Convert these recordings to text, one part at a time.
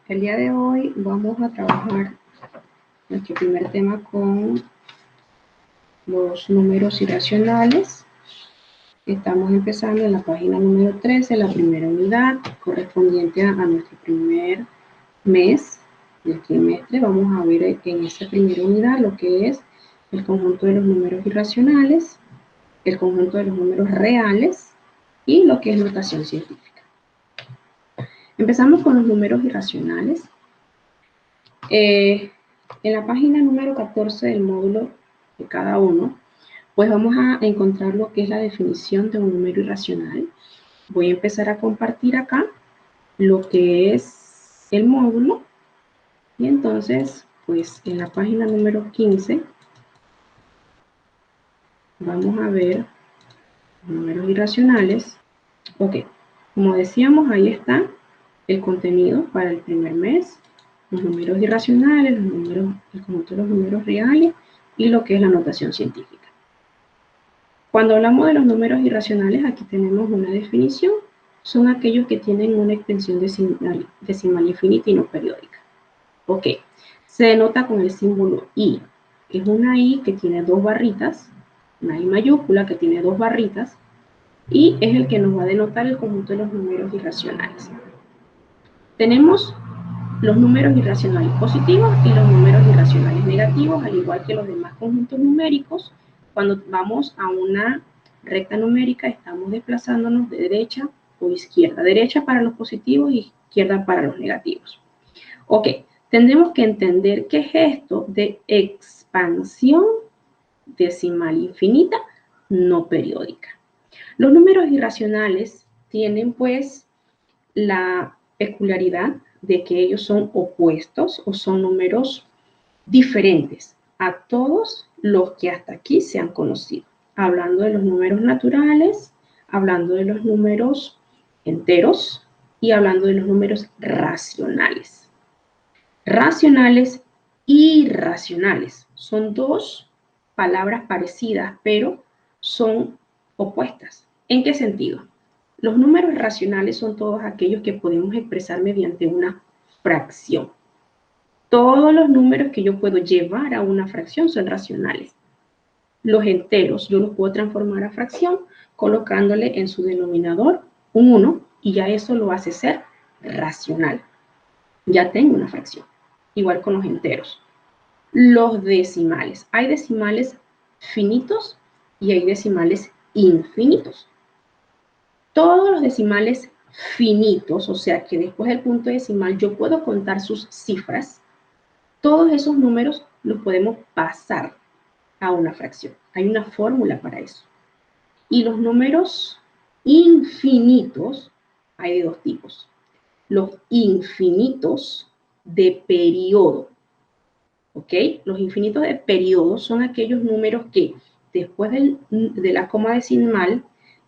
El día de hoy vamos a trabajar nuestro primer tema con los números irracionales. Estamos empezando en la página número 13, la primera unidad, correspondiente a nuestro primer mes del trimestre. Vamos a ver en esta primera unidad lo que es el conjunto de los números irracionales, el conjunto de los números reales y lo que es notación científica. Empezamos con los números irracionales. En la página número 14 del módulo de cada uno, pues vamos a encontrar lo que es la definición de un número irracional. Voy a empezar a compartir acá lo que es el módulo. Y entonces, pues en la página número 15, vamos a ver números irracionales. Ok, como decíamos, ahí está el contenido para el primer mes, los números irracionales, el conjunto de los números reales y lo que es la notación científica. Cuando hablamos de los números irracionales, aquí tenemos una definición. Son aquellos que tienen una extensión decimal infinita y no periódica. Ok, se denota con el símbolo I. Es una I que tiene dos barritas, una I mayúscula que tiene dos barritas, y es el que nos va a denotar el conjunto de los números irracionales. Tenemos los números irracionales positivos y los números irracionales negativos, al igual que los demás conjuntos numéricos. Cuando vamos a una recta numérica, estamos desplazándonos de derecha o izquierda. Derecha para los positivos y izquierda para los negativos. Ok, tendremos que entender qué es esto de expansión decimal infinita no periódica. Los números irracionales tienen pues la peculiaridad de que ellos son opuestos o son números diferentes a todos los que hasta aquí se han conocido. Hablando de los números naturales, hablando de los números enteros y hablando de los números racionales. Racionales y irracionales son dos palabras parecidas, pero son opuestas. ¿En qué sentido? Los números racionales son todos aquellos que podemos expresar mediante una fracción. Todos los números que yo puedo llevar a una fracción son racionales. Los enteros yo los puedo transformar a fracción colocándole en su denominador un 1 y ya eso lo hace ser racional. Ya tengo una fracción. Igual con los enteros. Los decimales. Hay decimales finitos y hay decimales infinitos. Todos los decimales finitos, o sea que después del punto decimal yo puedo contar sus cifras, todos esos números los podemos pasar a una fracción. Hay una fórmula para eso. Y los números infinitos, hay de dos tipos. Los infinitos de periodo. ¿Ok? Los infinitos de periodo son aquellos números que después de la coma decimal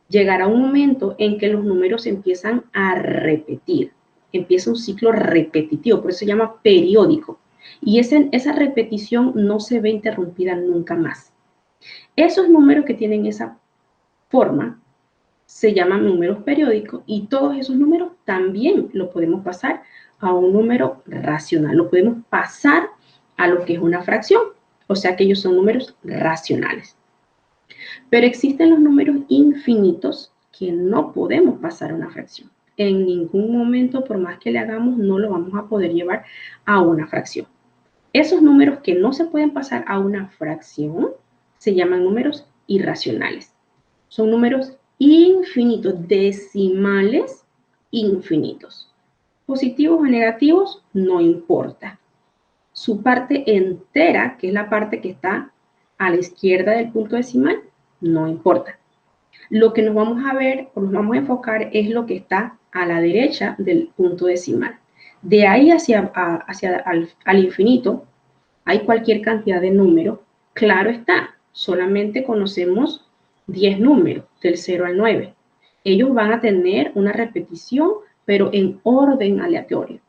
llegará un momento en que los números empiezan a repetir. Empieza un ciclo repetitivo, por eso se llama periódico. Y esa repetición no se ve interrumpida nunca más. Esos números que tienen esa forma se llaman números periódicos y todos esos números también lo podemos pasar a un número racional. Lo podemos pasar a lo que es una fracción, o sea que ellos son números racionales. Pero existen los números infinitos que no podemos pasar a una fracción. En ningún momento, por más que le hagamos, no lo vamos a poder llevar a una fracción. Esos números que no se pueden pasar a una fracción se llaman números irracionales. Son números infinitos, decimales infinitos. Positivos o negativos, no importa. Su parte entera, que es la parte que está a la izquierda del punto decimal, no importa. Lo que nos vamos a ver o nos vamos a enfocar es lo que está a la derecha del punto decimal. De ahí al infinito hay cualquier cantidad de números. Claro está, solamente conocemos 10 números, del 0 al 9. Ellos van a tener una repetición, pero en orden aleatorio.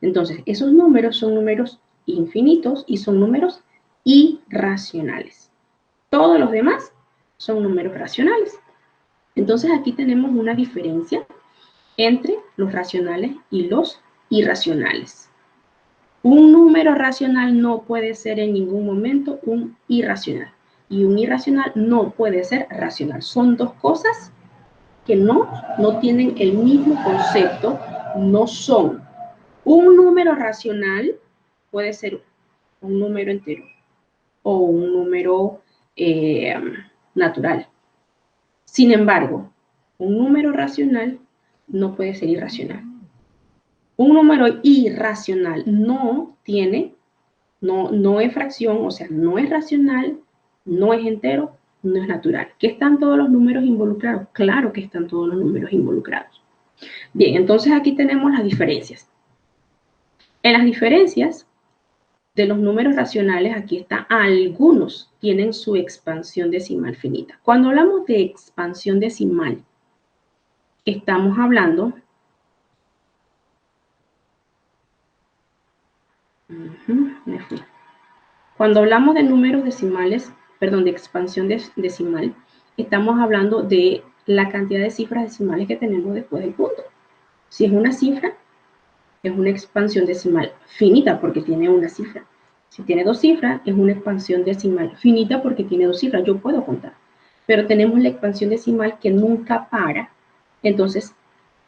Entonces, esos números son números infinitos y son números irracionales. Todos los demás son números racionales. Entonces, aquí tenemos una diferencia entre los racionales y los irracionales. Un número racional no puede ser en ningún momento un irracional. Y un irracional no puede ser racional. Son dos cosas que no tienen el mismo concepto, no son. Un número racional puede ser un número entero o un número natural. Sin embargo, un número racional no puede ser irracional. Un número irracional no es fracción, o sea, no es racional, no es entero, no es natural. ¿Que están todos los números involucrados? Claro que están todos los números involucrados. Bien, entonces aquí tenemos las diferencias. En las diferencias de los números racionales, aquí está, algunos tienen su expansión decimal finita. Cuando hablamos de expansión decimal, estamos hablando me fui. Cuando hablamos de números decimales, perdón, de expansión decimal, estamos hablando de la cantidad de cifras decimales que tenemos después del punto. Si es una cifra, es una expansión decimal finita porque tiene una cifra. Si tiene dos cifras, es una expansión decimal finita porque tiene dos cifras. Yo puedo contar. Pero tenemos la expansión decimal que nunca para. Entonces,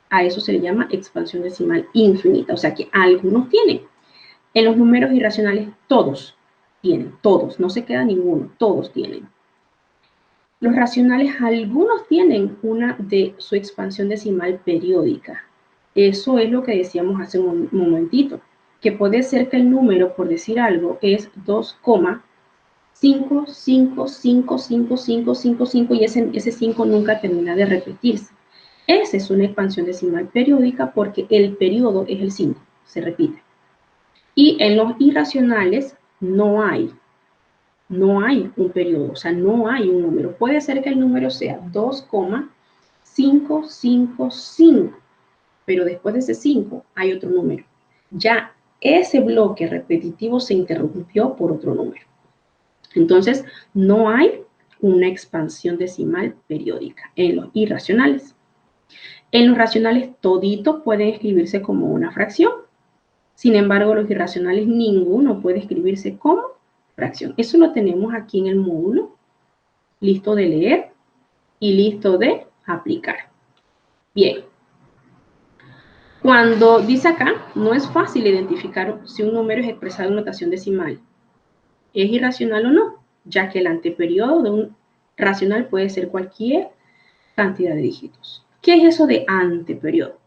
a eso se le llama expansión decimal infinita. O sea que algunos tienen. En los números irracionales, todos tienen, todos, no se queda ninguno, todos tienen. Los racionales, algunos tienen una de su expansión decimal periódica. Eso es lo que decíamos hace un momentito, que puede ser que el número, por decir algo, es 2,5555555 y ese 5 nunca termina de repetirse. Esa es una expansión decimal periódica porque el periodo es el 5, se repite. Y en los irracionales no hay un periodo, o sea, no hay un número. Puede ser que el número sea 2,555, pero después de ese 5 hay otro número. Ya ese bloque repetitivo se interrumpió por otro número. Entonces, no hay una expansión decimal periódica en los irracionales. En los racionales, toditos pueden escribirse como una fracción. Sin embargo, los irracionales, ninguno puede escribirse como fracción. Eso lo tenemos aquí en el módulo, listo de leer y listo de aplicar. Bien. Cuando dice acá, no es fácil identificar si un número es expresado en notación decimal. ¿Es irracional o no? Ya que el anteperiodo de un racional puede ser cualquier cantidad de dígitos. ¿Qué es eso de anteperiodo?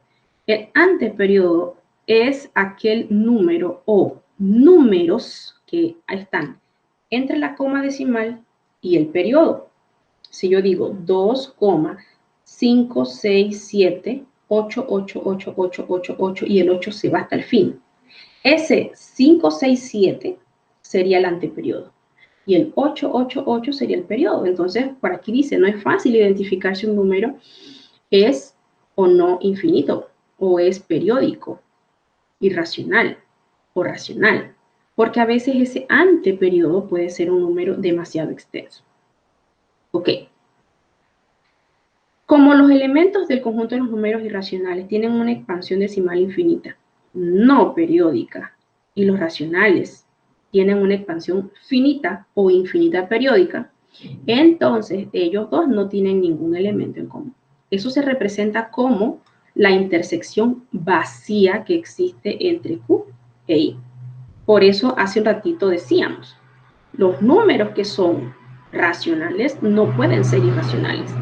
El anteperiodo es aquel número o números que están entre la coma decimal y el periodo. Si yo digo 2,567888888 y el 8 se va hasta el fin. Ese 567 sería el anteperiodo y el 888 sería el periodo. Entonces, por aquí dice, no es fácil identificar si un número es o no infinito, o es periódico, irracional o racional, porque a veces ese anteperiodo puede ser un número demasiado extenso. Ok. Como los elementos del conjunto de los números irracionales tienen una expansión decimal infinita, no periódica, y los racionales tienen una expansión finita o infinita periódica, entonces ellos dos no tienen ningún elemento en común. Eso se representa como la intersección vacía que existe entre Q e I. Por eso hace un ratito decíamos, los números que son racionales no pueden ser irracionales.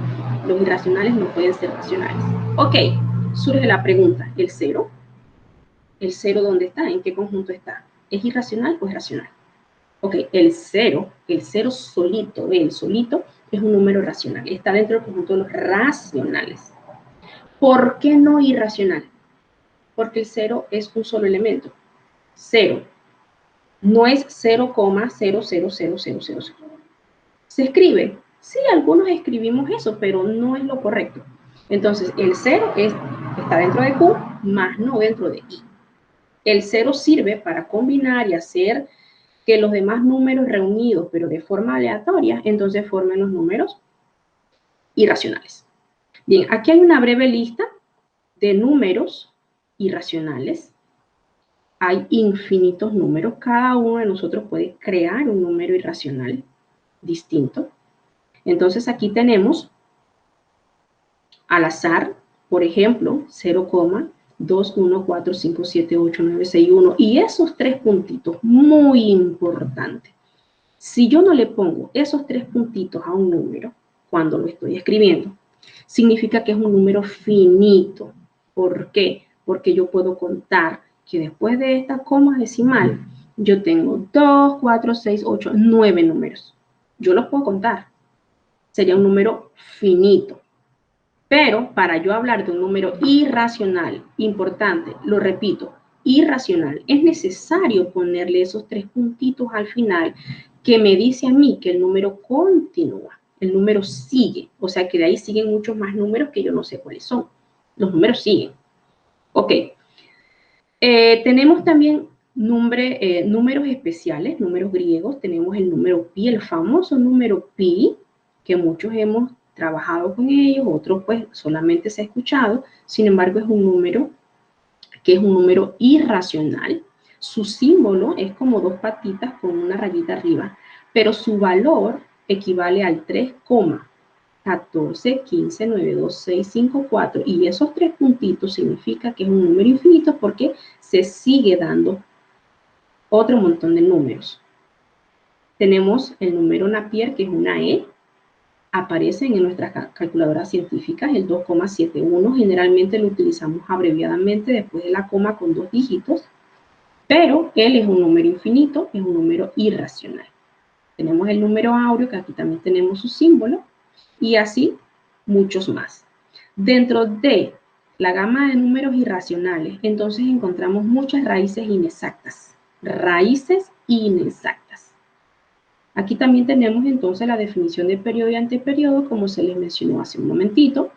Los irracionales no pueden ser racionales. Ok, surge la pregunta, ¿el cero? ¿El cero dónde está? ¿En qué conjunto está? ¿Es irracional o es racional? Ok, el cero solito, el solito, es un número racional. Está dentro del conjunto de los racionales. ¿Por qué no irracional? Porque el cero es un solo elemento. Cero. No es 0,000000. ¿Se escribe? Sí, algunos escribimos eso, pero no es lo correcto. Entonces, el 0 está dentro de Q, más no dentro de I. El 0 sirve para combinar y hacer que los demás números reunidos, pero de forma aleatoria, entonces formen los números irracionales. Bien, aquí hay una breve lista de números irracionales hay infinitos números. Cada uno de nosotros puede crear un número irracional distinto. Entonces aquí tenemos al azar, por ejemplo, 0,21457891 y esos tres puntitos, muy importante. Si yo no le pongo esos tres puntitos a un número cuando lo estoy escribiendo, significa que es un número finito. ¿Por qué? Porque yo puedo contar que después de esta coma decimal, yo tengo 2, 4, 6, 8, 9 números. Yo los puedo contar. Sería un número finito. Pero para yo hablar de un número irracional, importante, lo repito, irracional, es necesario ponerle esos tres puntitos al final que me dice a mí que el número continúa, el número sigue, o sea que de ahí siguen muchos más números que yo no sé cuáles son. Los números siguen. Ok. Tenemos también números especiales, números griegos. Tenemos el número pi, el famoso número pi, que muchos hemos trabajado con ellos, otros pues solamente se ha escuchado. Sin embargo, es un número que es un número irracional. Su símbolo es como dos patitas con una rayita arriba, pero su valor equivale al 3,14159265,4 y esos tres puntitos significa que es un número infinito porque se sigue dando otro montón de números. Tenemos el número Napier, que es una E, aparecen en nuestras calculadoras científicas, el 2,71, generalmente lo utilizamos abreviadamente después de la coma con 2 dígitos, pero él es un número infinito, es un número irracional. Tenemos el número áureo, que aquí también tenemos su símbolo, y así muchos más. Dentro de la gama de números irracionales, entonces encontramos muchas raíces inexactas. Raíces inexactas. Aquí también tenemos entonces la definición de periodo y anteperiodo, como se les mencionó hace un momentito.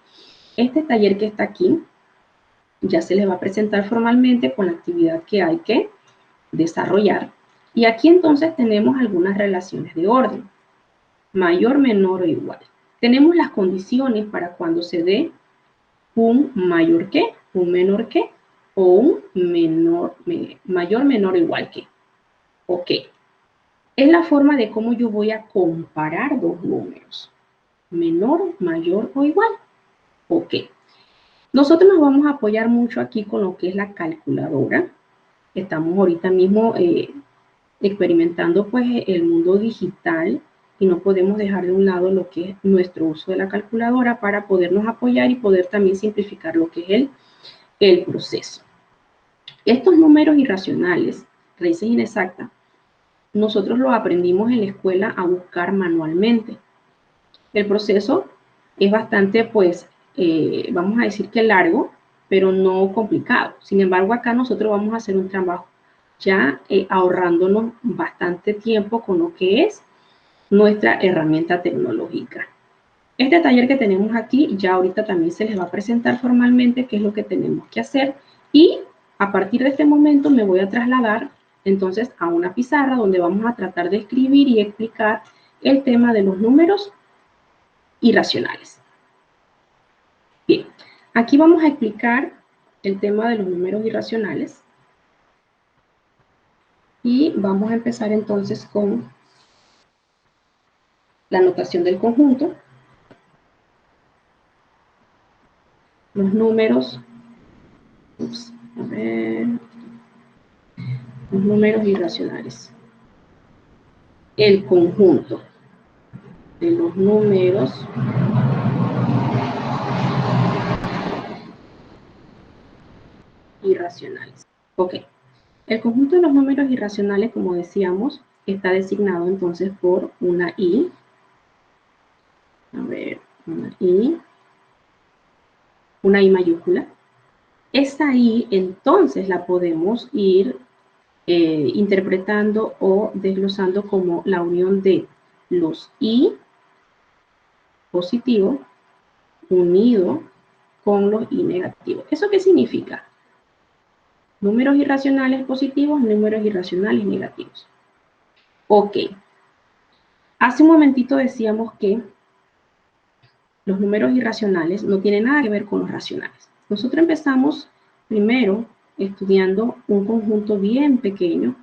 Este taller que está aquí ya se les va a presentar formalmente con la actividad que hay que desarrollar. Y aquí entonces tenemos algunas relaciones de orden, mayor, menor o igual. Tenemos las condiciones para cuando se dé un mayor que, un menor que o un mayor, menor o igual que. Ok. Es la forma de cómo yo voy a comparar dos números, menor, mayor o igual. Ok. Nosotros nos vamos a apoyar mucho aquí con lo que es la calculadora. Estamos ahorita mismo experimentando pues el mundo digital y no podemos dejar de un lado lo que es nuestro uso de la calculadora para podernos apoyar y poder también simplificar lo que es el proceso. Estos números irracionales, raíces inexactas, nosotros lo aprendimos en la escuela a buscar manualmente. El proceso es bastante, pues, vamos a decir que largo, pero no complicado. Sin embargo, acá nosotros vamos a hacer un trabajo ya ahorrándonos bastante tiempo con lo que es nuestra herramienta tecnológica. Este taller que tenemos aquí, ya ahorita también se les va a presentar formalmente qué es lo que tenemos que hacer y a partir de este momento me voy a trasladar entonces a una pizarra donde vamos a tratar de escribir y explicar el tema de los números irracionales. Bien, aquí vamos a explicar el tema de los números irracionales y vamos a empezar entonces con la notación del conjunto. Los números, los números irracionales. El conjunto de los números irracionales. Ok. El conjunto de los números irracionales, como decíamos, está designado entonces por una I. A ver, una I mayúscula. Esta I entonces la podemos ir interpretando o desglosando como la unión de los I positivos unido con los I negativos. ¿Eso qué significa? Números irracionales positivos, números irracionales negativos. Ok. Hace un momentito decíamos que los números irracionales no tienen nada que ver con los racionales. Nosotros empezamos primero estudiando un conjunto bien pequeño,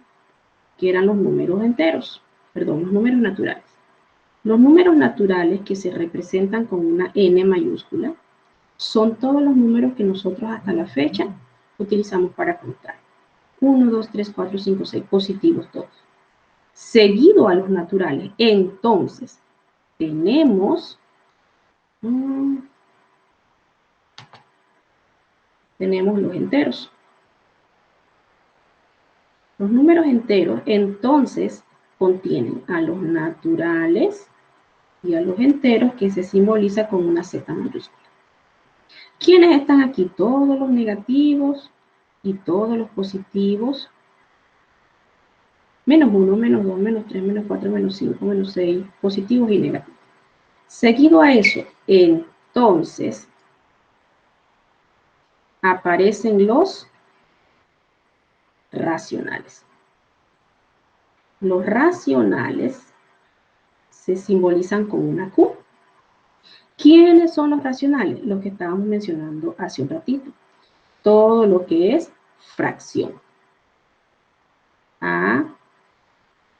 que eran los números enteros, perdón, los números naturales. Los números naturales que se representan con una N mayúscula son todos los números que nosotros hasta la fecha utilizamos para contar. 1, 2, 3, 4, 5, 6, positivos todos. Seguido a los naturales, entonces, tenemos los enteros. Los números enteros, entonces, contienen a los naturales y a los enteros, que se simboliza con una Z mayúscula. ¿Quiénes están aquí? Todos los negativos y todos los positivos. Menos 1, menos 2, menos 3, menos 4, menos 5, menos 6, positivos y negativos. Seguido a eso, entonces, aparecen los racionales. Los racionales se simbolizan con una Q. ¿Quiénes son los racionales? Los que estábamos mencionando hace un ratito. Todo lo que es fracción. A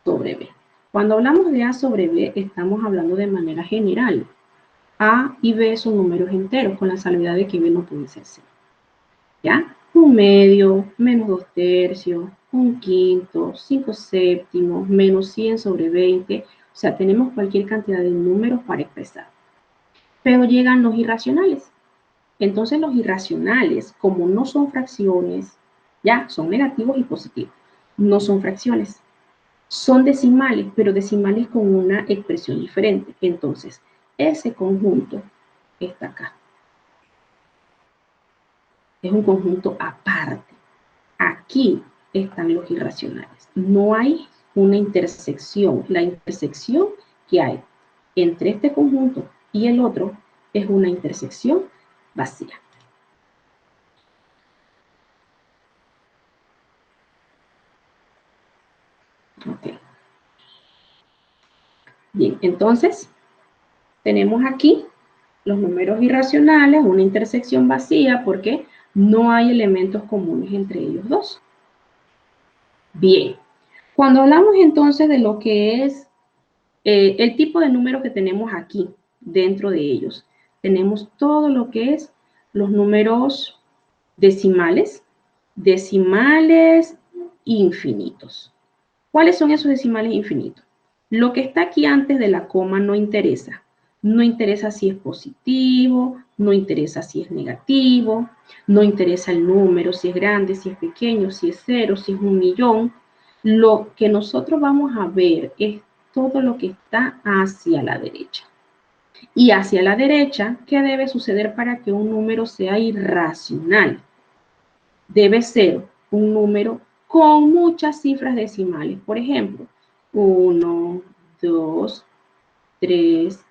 sobre B. Cuando hablamos de A sobre B, estamos hablando de manera general. A y B son números enteros, con la salvedad de que B no puede ser cero. ¿Ya? 1/2, menos 2/3, 1/5, 5/7, menos 100 sobre 20. O sea, tenemos cualquier cantidad de números para expresar. Pero llegan los irracionales. Entonces los irracionales, como no son fracciones, ya, son negativos y positivos. No son fracciones. Son decimales, pero decimales con una expresión diferente. Entonces, ese conjunto está acá. Es un conjunto aparte. Aquí están los irracionales. No hay una intersección. La intersección que hay entre este conjunto y el otro es una intersección vacía. Ok. Bien, entonces tenemos aquí los números irracionales, una intersección vacía porque no hay elementos comunes entre ellos dos. Bien, cuando hablamos entonces de lo que es el tipo de número que tenemos aquí dentro de ellos, tenemos todo lo que es los números decimales, decimales infinitos. ¿Cuáles son esos decimales infinitos? Lo que está aquí antes de la coma no interesa. No interesa si es positivo, no interesa si es negativo, no interesa el número, si es grande, si es pequeño, si es 0, si es 1.000.000. Lo que nosotros vamos a ver es todo lo que está hacia la derecha. Y hacia la derecha, ¿qué debe suceder para que un número sea irracional? Debe ser un número con muchas cifras decimales. Por ejemplo, 1, 2, 3,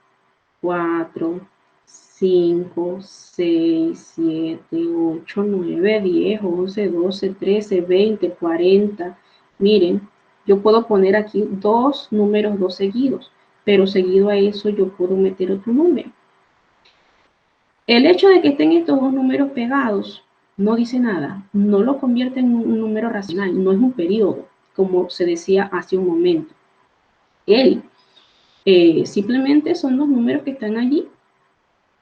4, 5, 6, 7, 8, 9, 10, 11, 12, 13, 20, 40. Miren, yo puedo poner aquí dos números, dos seguidos, pero seguido a eso yo puedo meter otro número. El hecho de que estén estos dos números pegados no dice nada, no lo convierte en un número racional, no es un periodo, como se decía hace un momento. Simplemente son dos números que están allí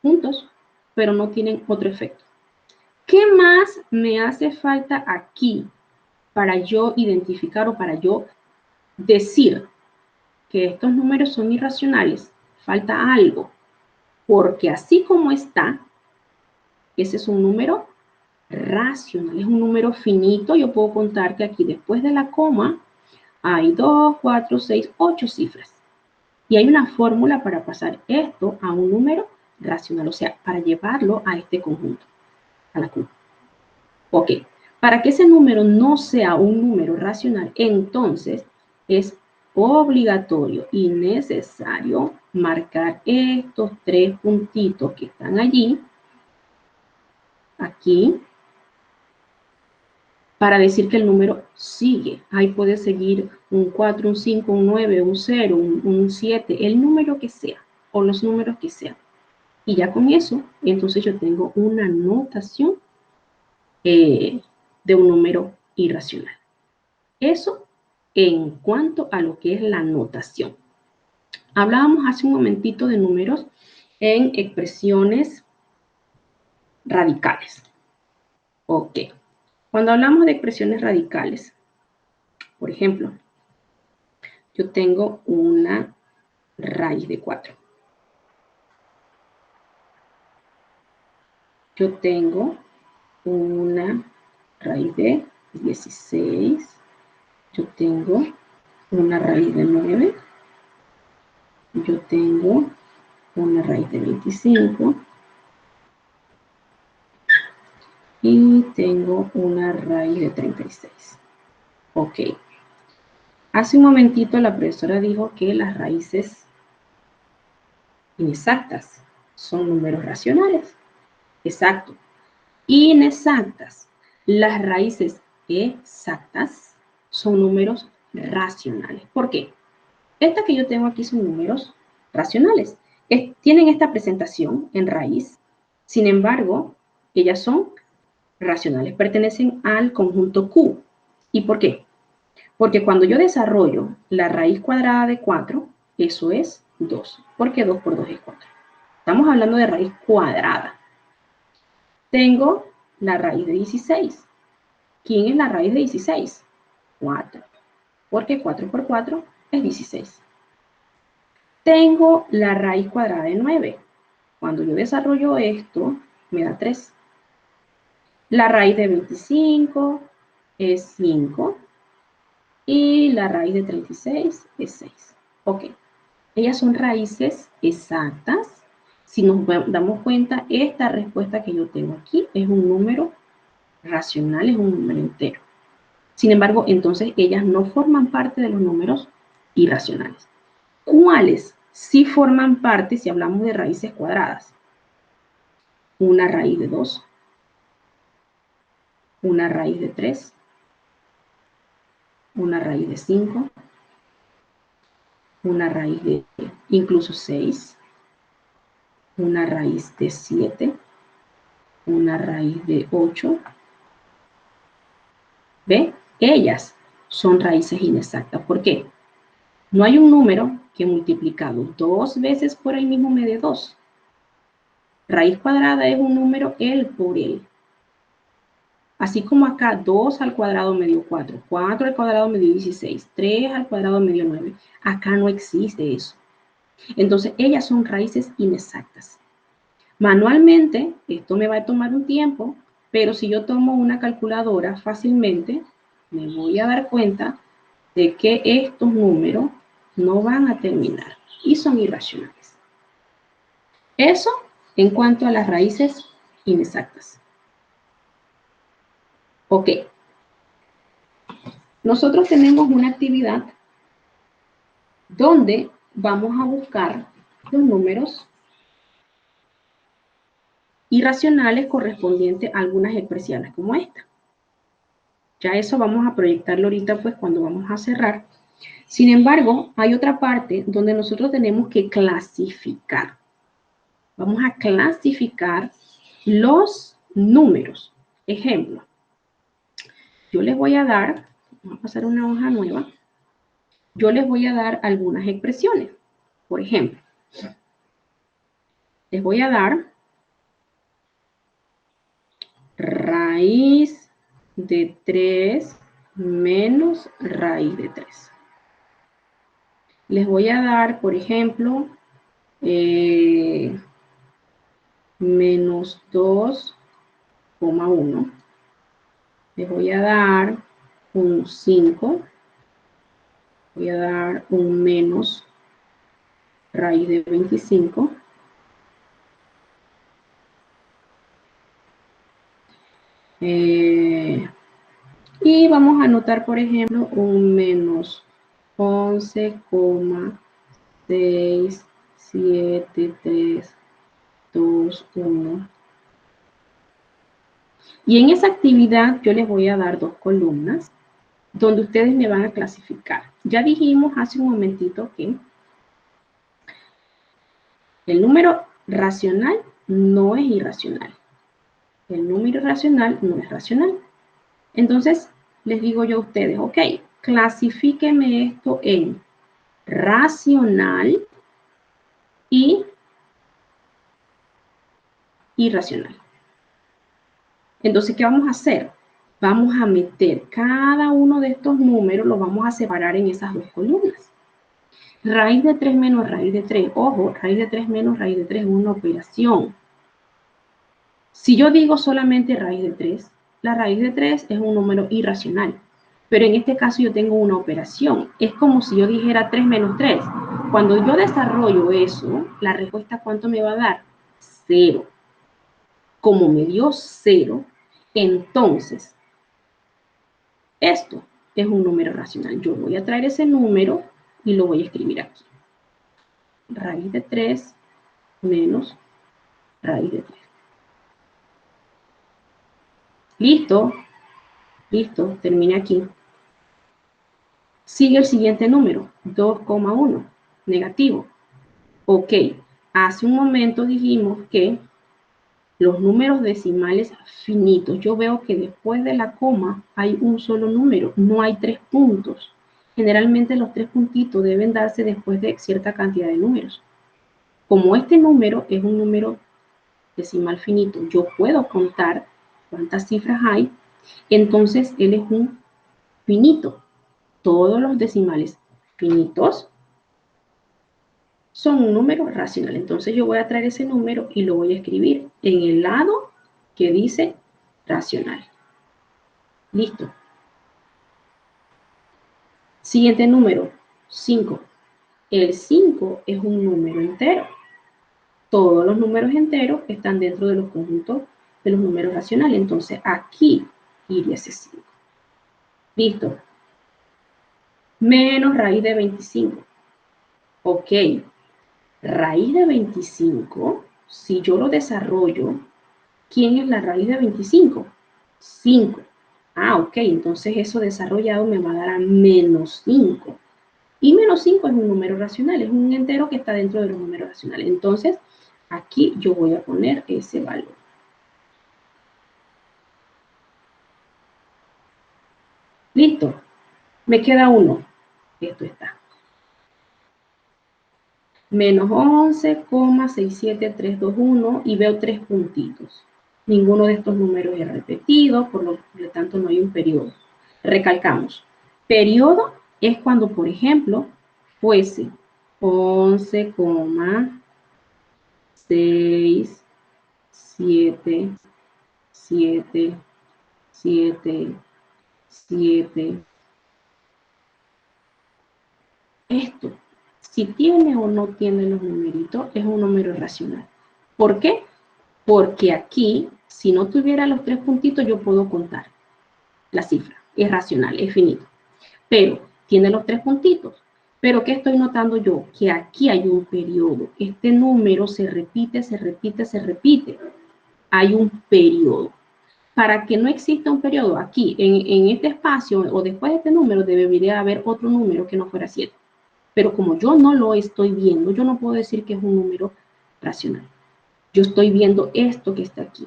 juntos, pero no tienen otro efecto. ¿Qué más me hace falta aquí para yo identificar o para yo decir que estos números son irracionales? Falta algo, porque así como está, ese es un número racional, es un número finito. Yo puedo contar que aquí después de la coma hay 2, 4, 6, 8 cifras. Y hay una fórmula para pasar esto a un número racional, o sea, para llevarlo a este conjunto, a la Q. Ok, para que ese número no sea un número racional, entonces es obligatorio y necesario marcar estos tres puntitos que están allí, aquí, para decir que el número sigue. Ahí puede seguir un 4, un 5, un 9, un 0, un 7, el número que sea, o los números que sean. Y ya con eso, entonces yo tengo una notación de un número irracional. Eso en cuanto a lo que es la notación. Hablábamos hace un momentito de números en expresiones radicales. Ok. Cuando hablamos de expresiones radicales, por ejemplo, yo tengo una raíz de 4. Yo tengo una raíz de 16. Yo tengo una raíz de 9. Yo tengo una raíz de 25. Y tengo una raíz de 36. Ok. Hace un momentito la profesora dijo que las raíces inexactas son números racionales. Exacto. Inexactas. Las raíces exactas son números racionales. ¿Por qué? Estas que yo tengo aquí son números racionales. Tienen esta presentación en raíz. Sin embargo, ellas son racionales. Pertenecen al conjunto Q. ¿Y por qué? Porque cuando yo desarrollo la raíz cuadrada de 4, eso es 2. Porque 2 por 2 es 4. Estamos hablando de raíz cuadrada. Tengo la raíz de 16. ¿Quién es la raíz de 16? 4. Porque 4 por 4 es 16. Tengo la raíz cuadrada de 9. Cuando yo desarrollo esto, me da 3. La raíz de 25 es 5. Y la raíz de 36 es 6. Ok. Ellas son raíces exactas. Si nos damos cuenta, esta respuesta que yo tengo aquí es un número racional, es un número entero. Sin embargo, entonces ellas no forman parte de los números irracionales. ¿Cuáles sí forman parte si hablamos de raíces cuadradas? Una raíz de 2, una raíz de 3, una raíz de 5, una raíz de incluso 6, una raíz de 7, una raíz de 8. ¿Ve? Ellas son raíces inexactas. ¿Por qué? No hay un número que multiplicado 2 veces por el mismo me dé 2. Raíz cuadrada es un número el por el. Así como acá 2 al cuadrado me dio 4, 4 al cuadrado me dio 16, 3 al cuadrado me dio 9. Acá no existe eso. Entonces, ellas son raíces inexactas. Manualmente, esto me va a tomar un tiempo, pero si yo tomo una calculadora fácilmente, me voy a dar cuenta de que estos números no van a terminar y son irracionales. Eso en cuanto a las raíces inexactas. Ok. Nosotros tenemos una actividad donde vamos a buscar los números irracionales correspondientes a algunas expresiones como esta. Ya eso vamos a proyectarlo ahorita pues cuando vamos a cerrar. Sin embargo, hay otra parte donde nosotros tenemos que clasificar. Vamos a clasificar los números. Ejemplo, yo les voy a dar, vamos a pasar una hoja nueva, yo les voy a dar algunas expresiones. Por ejemplo, les voy a dar raíz de 3 menos raíz de 3. Les voy a dar, por ejemplo, menos 2,1. Les voy a dar un 5. Voy a dar un menos raíz de 25. Y vamos a anotar, por ejemplo, un menos 11,67321. Y en esa actividad yo les voy a dar 2 columnas donde ustedes me van a clasificar. Ya dijimos hace un momentito que el número racional no es irracional. El número irracional no es racional. Entonces, les digo yo a ustedes, ok, clasifíquenme esto en racional y irracional. Entonces, ¿qué vamos a hacer? Vamos a meter cada uno de estos números, los vamos a separar en esas dos columnas. Raíz de 3 menos raíz de 3. Ojo, raíz de 3 menos raíz de 3 es una operación. Si yo digo solamente raíz de 3, la raíz de 3 es un número irracional. Pero en este caso yo tengo una operación. Es como si yo dijera 3 menos 3. Cuando yo desarrollo eso, la respuesta ¿cuánto me va a dar? 0. Como me dio 0, entonces esto es un número racional. Yo voy a traer ese número y lo voy a escribir aquí. Raíz de 3 menos raíz de 3. Listo, listo, terminé aquí. Sigue el siguiente número, 2,1, negativo. Ok, hace un momento dijimos que los números decimales finitos, yo veo que después de la coma hay un solo número, no hay 3 puntos. Generalmente los 3 puntitos deben darse después de cierta cantidad de números. Como este número es un número decimal finito, yo puedo contar cuántas cifras hay, entonces él es un finito. Todos los decimales finitos son un número racional. Entonces yo voy a traer ese número y lo voy a escribir en el lado que dice racional. Listo. Siguiente número, 5. El 5 es un número entero. Todos los números enteros están dentro de los conjuntos de los números racionales. Entonces aquí iría ese 5. Listo. Menos raíz de 25. Ok. Raíz de 25, si yo lo desarrollo, ¿quién es la raíz de 25? 5. Ah, ok, entonces eso desarrollado me va a dar a menos 5. Y menos 5 es un número racional, es un entero que está dentro de los números racionales. Entonces, aquí yo voy a poner ese valor. Listo, me queda uno. Esto está. Menos 11,67321 y veo 3 puntitos. Ninguno de estos números es repetido, por lo tanto no hay un periodo. Recalcamos, periodo es cuando, por ejemplo, fuese 11,67777. Esto, si tiene o no tiene los numeritos, es un número racional. ¿Por qué? Porque aquí, si no tuviera los 3 puntitos, yo puedo contar la cifra. Es racional, es finito. Pero tiene los 3 puntitos. Pero ¿qué estoy notando yo? Que aquí hay un periodo. Este número se repite, se repite, se repite. Hay un periodo. Para que no exista un periodo aquí, en este espacio o después de este número, debería haber otro número que no fuera 7. Pero como yo no lo estoy viendo, yo no puedo decir que es un número racional. Yo estoy viendo esto que está aquí.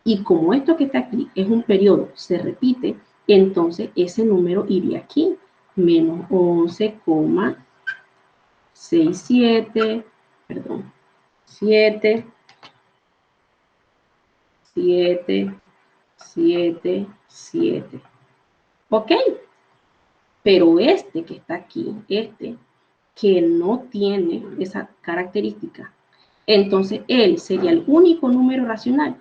Y como esto que está aquí es un periodo, se repite, entonces ese número iría aquí. Menos 11,67, perdón, 7, 7, 7, 7. ¿Ok? Pero este que está aquí, este, que no tiene esa característica, entonces él sería el único número irracional,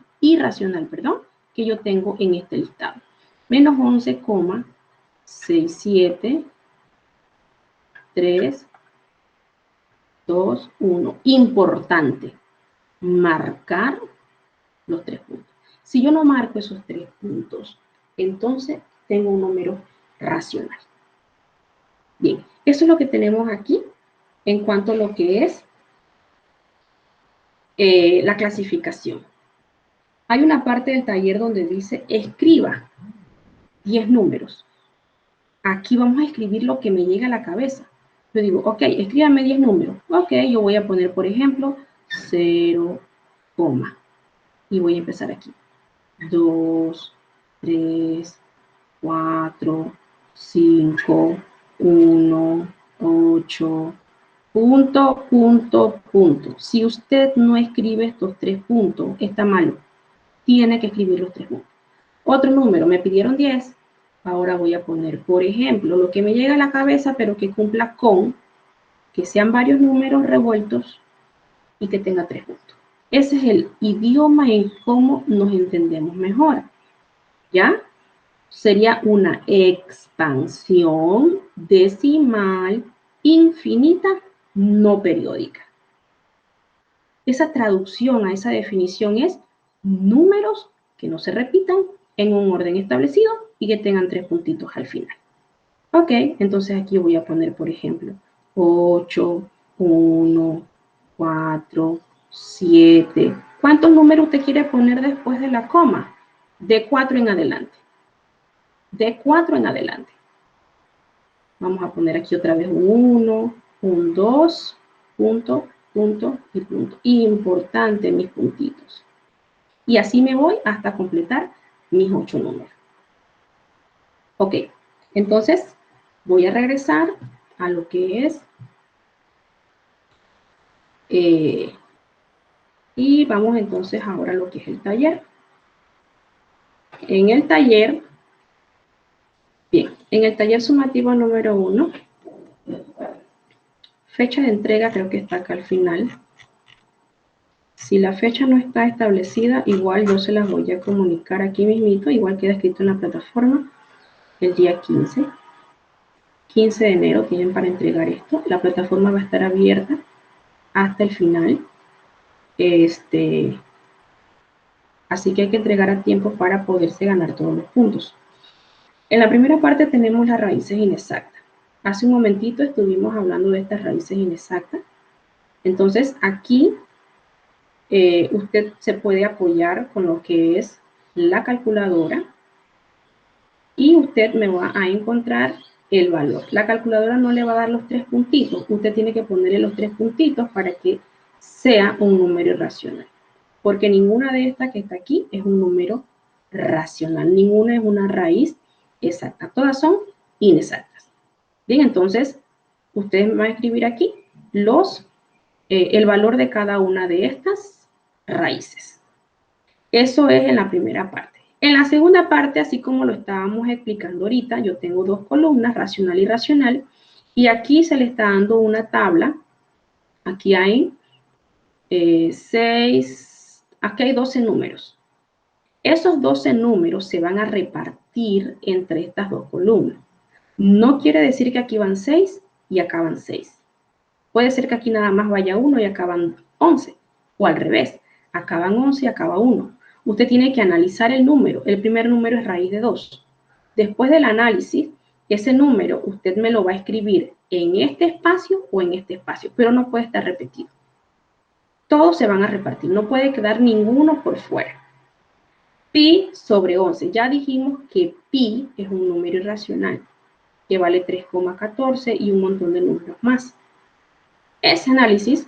que yo tengo en este listado. Menos 11,673, 2, 1. Importante, marcar los 3 puntos. Si yo no marco esos 3 puntos, entonces tengo un número racional. Bien, eso es lo que tenemos aquí en cuanto a lo que es la clasificación. Hay una parte del taller donde dice escriba 10 números. Aquí vamos a escribir lo que me llega a la cabeza. Yo digo, ok, escríbame 10 números. Ok, yo voy a poner, por ejemplo, 0, y voy a empezar aquí. 2, 3, 4, 5, 1, 8, punto, punto, punto. Si usted no escribe estos 3 puntos, está malo. Tiene que escribir los 3 puntos. Otro número, me pidieron 10. Ahora voy a poner, por ejemplo, lo que me llega a la cabeza, pero que cumpla con, que sean varios números revueltos y que tenga 3 puntos. Ese es el idioma en cómo nos entendemos mejor. ¿Ya? Sería una expansión decimal infinita no periódica. Esa traducción a esa definición es números que no se repitan en un orden establecido y que tengan 3 puntitos al final. Ok, entonces aquí voy a poner, por ejemplo, 8, 1, 4, 7. ¿Cuántos números usted quiere poner después de la coma? De 4 en adelante. De 4 en adelante. Vamos a poner aquí otra vez un 1, un 2, punto, punto y punto. Importante mis puntitos. Y así me voy hasta completar mis 8 números. Ok, entonces voy a regresar a lo que es y vamos entonces ahora a lo que es el taller. En el taller, bien, en el taller sumativo número 1, fecha de entrega creo que está acá al final. Si la fecha no está establecida, igual yo se las voy a comunicar aquí mismito, igual queda escrito en la plataforma, el día 15. 15 de enero tienen para entregar esto. La plataforma va a estar abierta hasta el final. Así que hay que entregar a tiempo para poderse ganar todos los puntos. En la primera parte tenemos las raíces inexactas. Hace un momentito estuvimos hablando de estas raíces inexactas. Entonces aquí usted se puede apoyar con lo que es la calculadora y usted me va a encontrar el valor. La calculadora no le va a dar los 3 puntitos. Usted tiene que ponerle los 3 puntitos para que sea un número irracional. Porque ninguna de estas que está aquí es un número racional. Ninguna es una raíz exacta. Todas son inexactas. Bien, entonces, usted va a escribir aquí el valor de cada una de estas raíces. Eso es en la primera parte. En la segunda parte, así como lo estábamos explicando ahorita, yo tengo 2 columnas, racional y irracional, y aquí se le está dando una tabla. Aquí hay 6, aquí hay 12 números. Esos 12 números se van a repartir entre estas 2 columnas. No quiere decir que aquí van 6 y acá van 6. Puede ser que aquí nada más vaya 1 y acá van 11, o al revés, acá van 11 y acá va 1. Usted tiene que analizar el número. El primer número es raíz de 2. Después del análisis, ese número usted me lo va a escribir en este espacio o en este espacio, pero no puede estar repetido. Todos se van a repartir, no puede quedar ninguno por fuera. Pi sobre 11. Ya dijimos que pi es un número irracional, que vale 3,14 y un montón de números más. Ese análisis,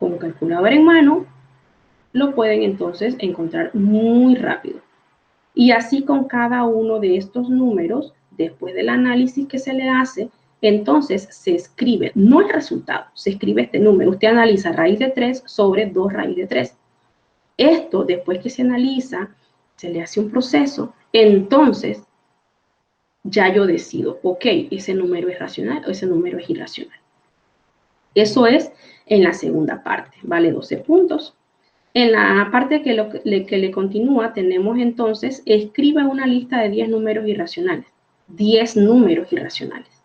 con calculadora en mano, lo pueden entonces encontrar muy rápido. Y así con cada uno de estos números, después del análisis que se le hace, entonces se escribe, no el resultado, se escribe este número. Usted analiza raíz de 3 sobre 2 raíz de 3. Esto, después que se analiza, se le hace un proceso, entonces ya yo decido, ok, ese número es racional o ese número es irracional. Eso es en la segunda parte, vale 12 puntos. En la parte que le continúa, tenemos entonces, escriba una lista de 10 números irracionales. 10 números irracionales.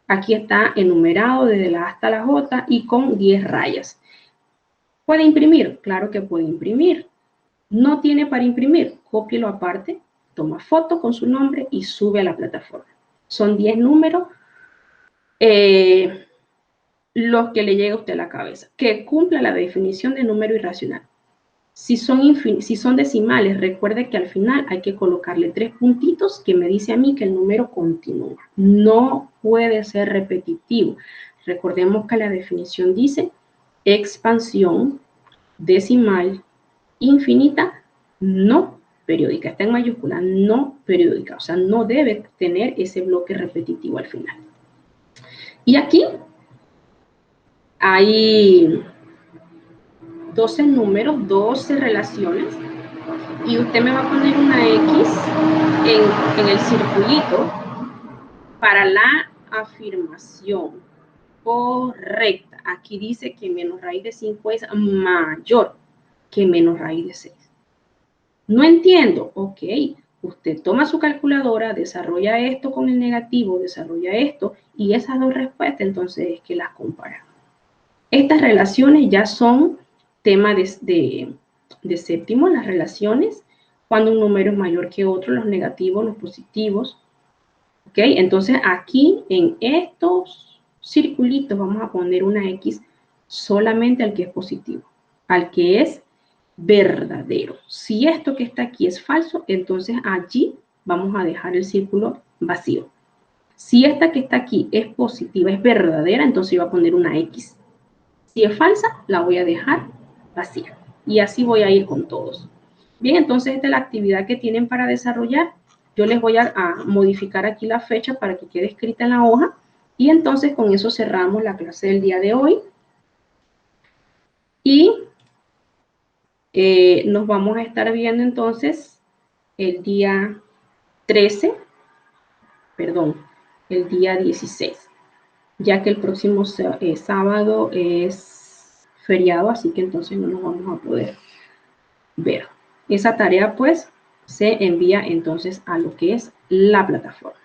Aquí está enumerado desde la A hasta la J y con 10 rayas. ¿Puede imprimir? Claro que puede imprimir. ¿No tiene para imprimir? Cópielo aparte, toma foto con su nombre y sube a la plataforma. Son 10 números los que le llega a usted a la cabeza, que cumpla la definición de número irracional. Si son decimales, recuerde que al final hay que colocarle 3 puntitos que me dice a mí que el número continúa. No puede ser repetitivo. Recordemos que la definición dice expansión decimal infinita no periódica, está en mayúscula, no periódica, o sea, no debe tener ese bloque repetitivo al final. Y aquí hay 12 números, 12 relaciones, y usted me va a poner una X en el circulito para la afirmación correcta. Aquí dice que menos raíz de 5 es mayor que menos raíz de 6. No entiendo, ok. Usted toma su calculadora, desarrolla esto con el negativo, desarrolla esto, y esas dos respuestas entonces es que las compara. Estas relaciones ya son tema de séptimo, las relaciones, cuando un número es mayor que otro, los negativos, los positivos. ¿Ok? Entonces aquí en estos circulitos vamos a poner una X solamente al que es positivo, al que es verdadero. Si esto que está aquí es falso, entonces allí vamos a dejar el círculo vacío. Si esta que está aquí es positiva, es verdadera, entonces yo voy a poner una X. Si es falsa, la voy a dejar vacía. Y así voy a ir con todos. Bien, entonces esta es la actividad que tienen para desarrollar. Yo les voy a modificar aquí la fecha para que quede escrita en la hoja. Y entonces con eso cerramos la clase del día de hoy. Y nos vamos a estar viendo entonces el día 13, perdón, el día 16, ya que el próximo sábado es feriado, así que entonces no nos vamos a poder ver. Esa tarea pues se envía entonces a lo que es la plataforma.